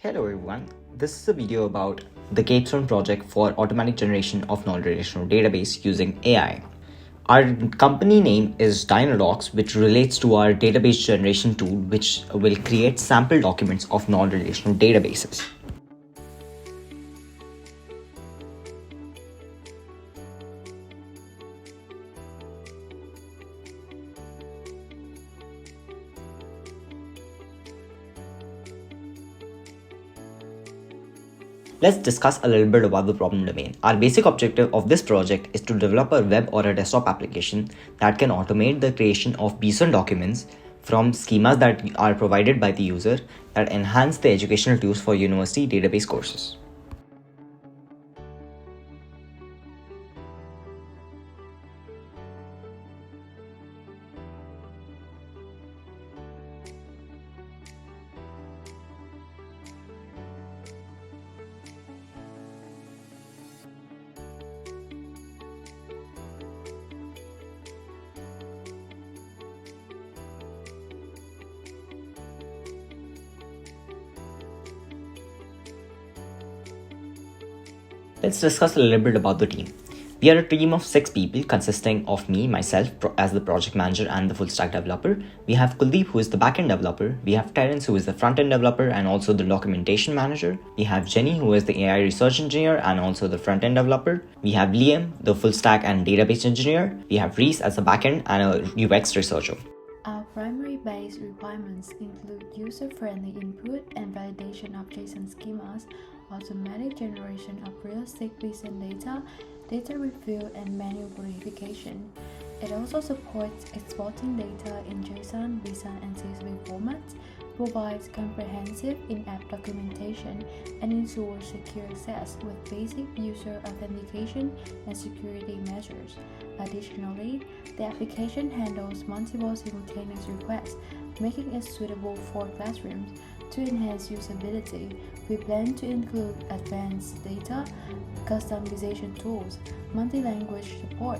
Hello everyone, this is a video about the Capstone project for automatic generation of non-relational database using AI. Our company name is DinoDocs, which relates to our database generation tool, which will create sample documents of non-relational databases. Let's discuss a little bit about the problem domain. Our basic objective of this project is to develop a web or a desktop application that can automate the creation of BSON documents from schemas that are provided by the user that enhance the educational tools for university database courses. Let's discuss a little bit about the team. We are a team of 6 people consisting of me, myself as the project manager and the full stack developer. We have Kuldeep, who is the backend developer. We have Terence, who is the front-end developer and also the documentation manager. We have Jenny, who is the AI research engineer and also the front-end developer. We have Liam, the full stack and database engineer. We have Reese as the backend and a UX researcher. Our primary base requirements include user-friendly input and validation of JSON schemas, automatic generation of realistic BSON data, data review, and manual verification. It also supports exporting data in JSON, BSON, and CSV formats, provides comprehensive in-app documentation, and ensures secure access with basic user authentication and security measures. Additionally, the application handles multiple simultaneous requests, making it suitable for classrooms. To enhance usability, we plan to include advanced data customization tools, multi-language support,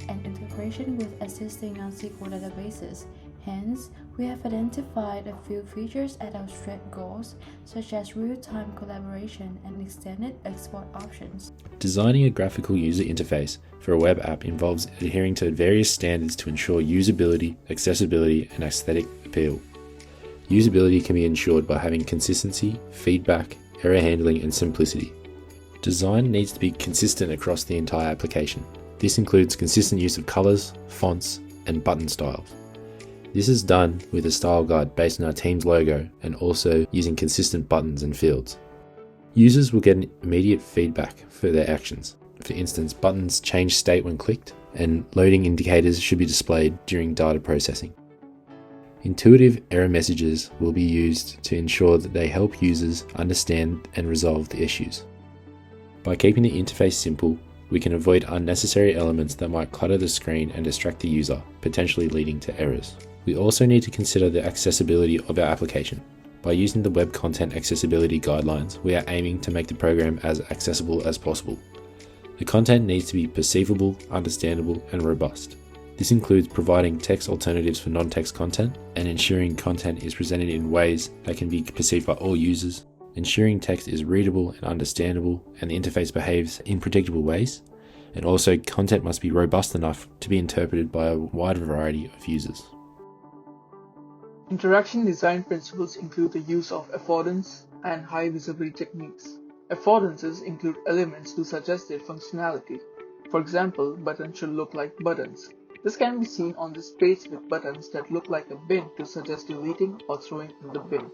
and integration with existing non-SQL databases. Hence, we have identified a few features as our stretch goals, such as real-time collaboration and extended export options. Designing a graphical user interface for a web app involves adhering to various standards to ensure usability, accessibility, and aesthetic appeal. Usability can be ensured by having consistency, feedback, error handling, and simplicity. Design needs to be consistent across the entire application. This includes consistent use of colors, fonts, and button styles. This is done with a style guide based on our team's logo and also using consistent buttons and fields. Users will get immediate feedback for their actions. For instance, buttons change state when clicked, and loading indicators should be displayed during data processing. Intuitive error messages will be used to ensure that they help users understand and resolve the issues. By keeping the interface simple, we can avoid unnecessary elements that might clutter the screen and distract the user, potentially leading to errors. We also need to consider the accessibility of our application. By using the Web Content Accessibility Guidelines, we are aiming to make the program as accessible as possible. The content needs to be perceivable, understandable, and robust. This includes providing text alternatives for non-text content and ensuring content is presented in ways that can be perceived by all users, ensuring text is readable and understandable and the interface behaves in predictable ways, and also content must be robust enough to be interpreted by a wide variety of users. Interaction design principles include the use of affordance and high visibility techniques. Affordances include elements to suggest their functionality. For example, buttons should look like buttons. This can be seen on this page with buttons that look like a bin to suggest deleting or throwing in the bin.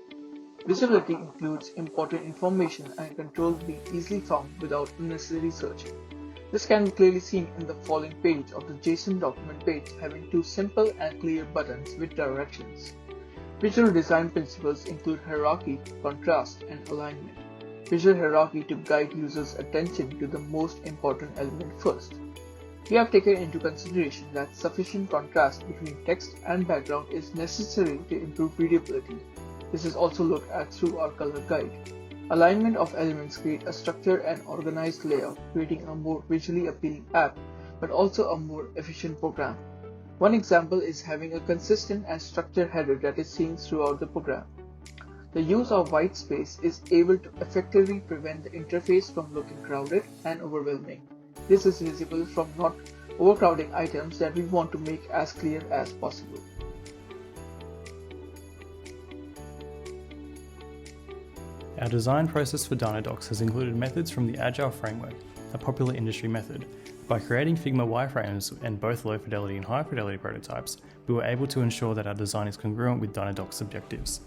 Visibility includes important information and controls being easily found without unnecessary searching. This can be clearly seen in the following page of the JSON document page having two simple and clear buttons with directions. Visual design principles include hierarchy, contrast, and alignment. Visual hierarchy to guide users' attention to the most important element first. We have taken into consideration that sufficient contrast between text and background is necessary to improve readability. This is also looked at through our color guide. Alignment of elements create a structured and organized layout, creating a more visually appealing app, but also a more efficient program. One example is having a consistent and structured header that is seen throughout the program. The use of white space is able to effectively prevent the interface from looking crowded and overwhelming. This is visible from not overcrowding items that we want to make as clear as possible. Our design process for DinoDocs has included methods from the Agile framework, a popular industry method. By creating Figma wireframes and both low fidelity and high fidelity prototypes, we were able to ensure that our design is congruent with DinoDocs objectives.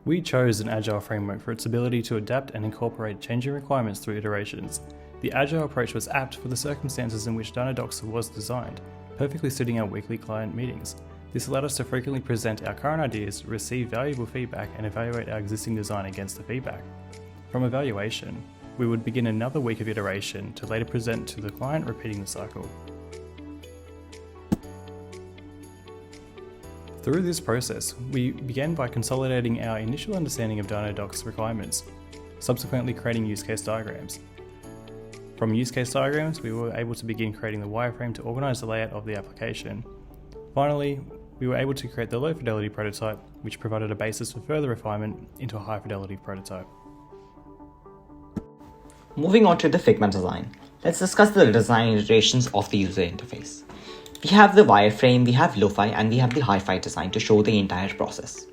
We chose an Agile framework for its ability to adapt and incorporate changing requirements through iterations. The Agile approach was apt for the circumstances in which DinoDocs was designed, perfectly suiting our weekly client meetings. This allowed us to frequently present our current ideas, receive valuable feedback, and evaluate our existing design against the feedback. From evaluation, we would begin another week of iteration to later present to the client, repeating the cycle. Through this process, we began by consolidating our initial understanding of DinoDocs requirements, subsequently creating use case diagrams. From use case diagrams, we were able to begin creating the wireframe to organize the layout of the application. Finally, we were able to create the low fidelity prototype, which provided a basis for further refinement into a high fidelity prototype. Moving on to the Figma design, let's discuss the design iterations of the user interface. We have the wireframe, we have lo-fi, and we have the hi-fi design to show the entire process.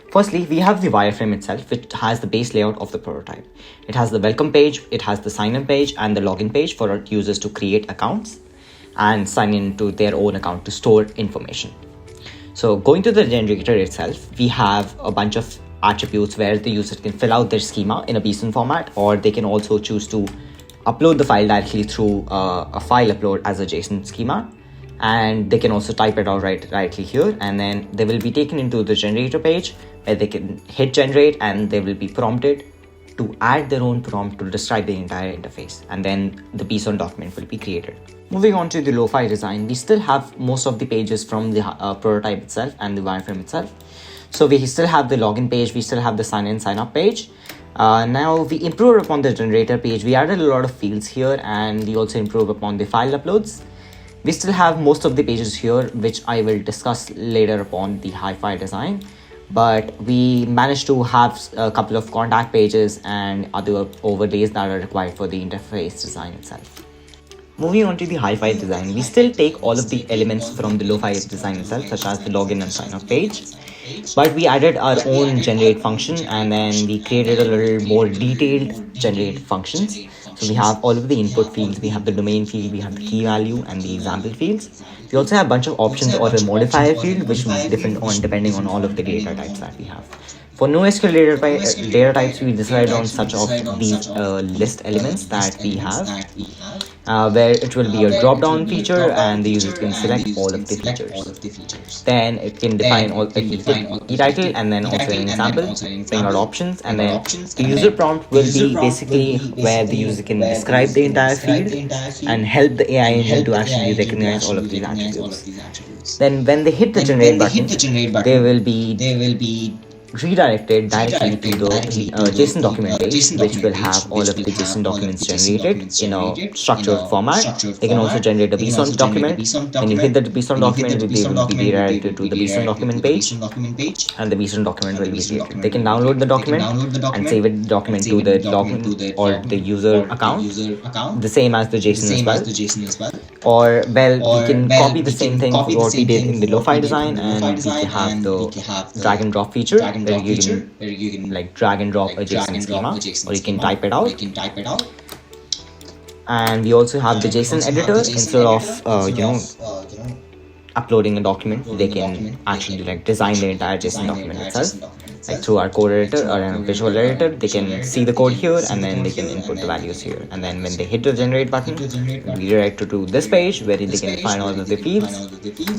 Firstly, we have the wireframe itself, which has the base layout of the prototype. It has the welcome page, it has the sign-in page, and the login page for our users to create accounts and sign into their own account to store information. So going to the generator itself, we have a bunch of attributes where the user can fill out their schema in a JSON format, or they can also choose to upload the file directly through a file upload as a JSON schema. And they can also type it out rightly here, and then they will be taken into the generator page where they can hit generate, and they will be prompted to add their own prompt to describe the entire interface, and then the JSON document will be created. Moving on to the lo-fi design, we still have most of the pages from the prototype itself and the wireframe itself. So we still have the login page, we still have the sign in sign up page. Now we improved upon the generator page. We added a lot of fields here, and we also improved upon the file uploads. We still have most of the pages here, which I will discuss later upon the hi-fi design, but we managed to have a couple of contact pages and other overlays that are required for the interface design itself. Moving on to the hi-fi design, we still take all of the elements from the lo-fi design itself, such as the login and sign up page, but we added our own generate function, and then we created a little more detailed generate functions. So we have all of the input fields, we have the domain field, we have the key value and the example fields. We also have a bunch of options or a modifier field, which will depending on all of the data types that we have. For NoSQL data types, we decided on such of these list elements that we have, where it will be a drop-down feature and the user can select all of the features. Then it can define all the key title and then also an example, bring out options, and then the user prompt will be basically where the user can describe the entire field and help the AI engine to actually recognize all of these attributes. Then when they hit the generate button, they will be redirected directly to the JSON document page, which will have all of the JSON documents generated in a structured format. They can also generate a JSON document. When you hit the JSON document, they will be redirected to the JSON document page, and the JSON document will be created. They can download the document and save the document to the login or the user account, the same as the JSON as well. Or, well, we can copy the same thing what we did in the lo-fi design, and we can have the drag and drop feature, where you can like drag and drop a JSON schema, or you can type it out. And we also have the JSON editor. Instead of uploading a document, they can actually like design the entire JSON document itself. Like through our code editor or a visual editor, they can see the code here, and then they can input the values here. And then when they hit the generate button, we'll be redirected to this page where they can find all of the fields.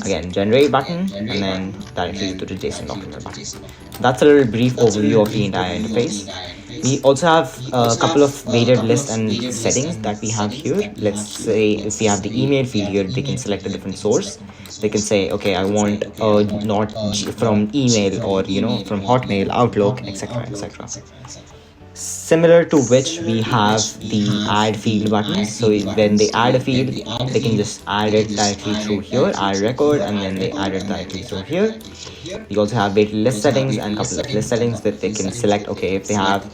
Again, generate button, and then directly to the JSON document button. That's a little brief overview of the entire interface. We also have a couple of weighted lists and settings that we have here. Let's say if we have the email field here, they can select a different source. They can say, okay, I want not from email or from Hotmail, Outlook, etc. similar to which we have the add field button. So when they add a field, they can just add it directly through here, add record, and then they add it directly through here. We also have weighted list settings and a couple of list settings that they can select. Okay, if they have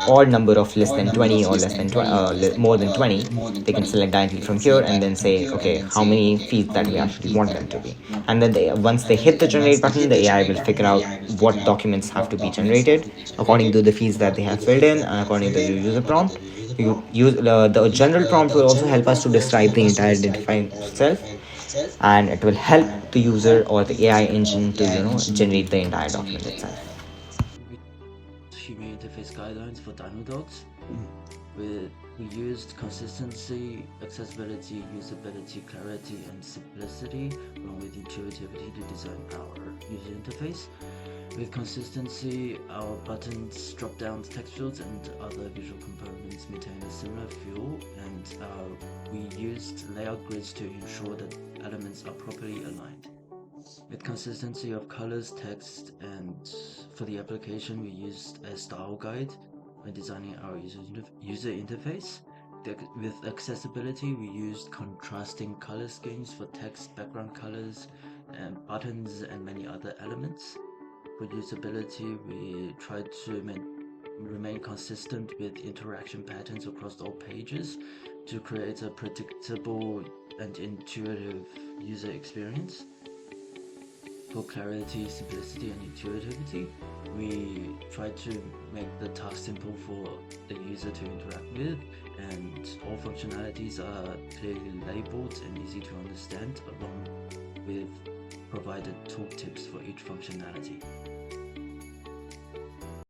odd number of less than 20 or less than 20, more than 20, they can select directly from here and then say, okay, how many fields that we actually want them to be. And then once they hit the generate button, the AI will figure out what documents have to be generated according to the fields that they have filled in and according to the user prompt. The general prompt will also help us to describe the entire identifier itself, and it will help the user or the AI engine to generate the entire document itself. Human interface guidelines for DinoDocs. We used consistency, accessibility, usability, clarity, and simplicity, along with intuitivity to design our user interface. With consistency, our buttons, drop-downs, text fields, and other visual components maintain a similar feel, and we used layout grids to ensure that elements are properly aligned. With consistency of colors, text, and for the application, we used a style guide when designing our user interface. With accessibility, we used contrasting color schemes for text, background colors, and buttons, and many other elements. For usability, we tried to remain consistent with interaction patterns across all pages to create a predictable and intuitive user experience. For clarity, simplicity, and intuitivity, we try to make the task simple for the user to interact with, and all functionalities are clearly labeled and easy to understand, along with provided tooltips for each functionality.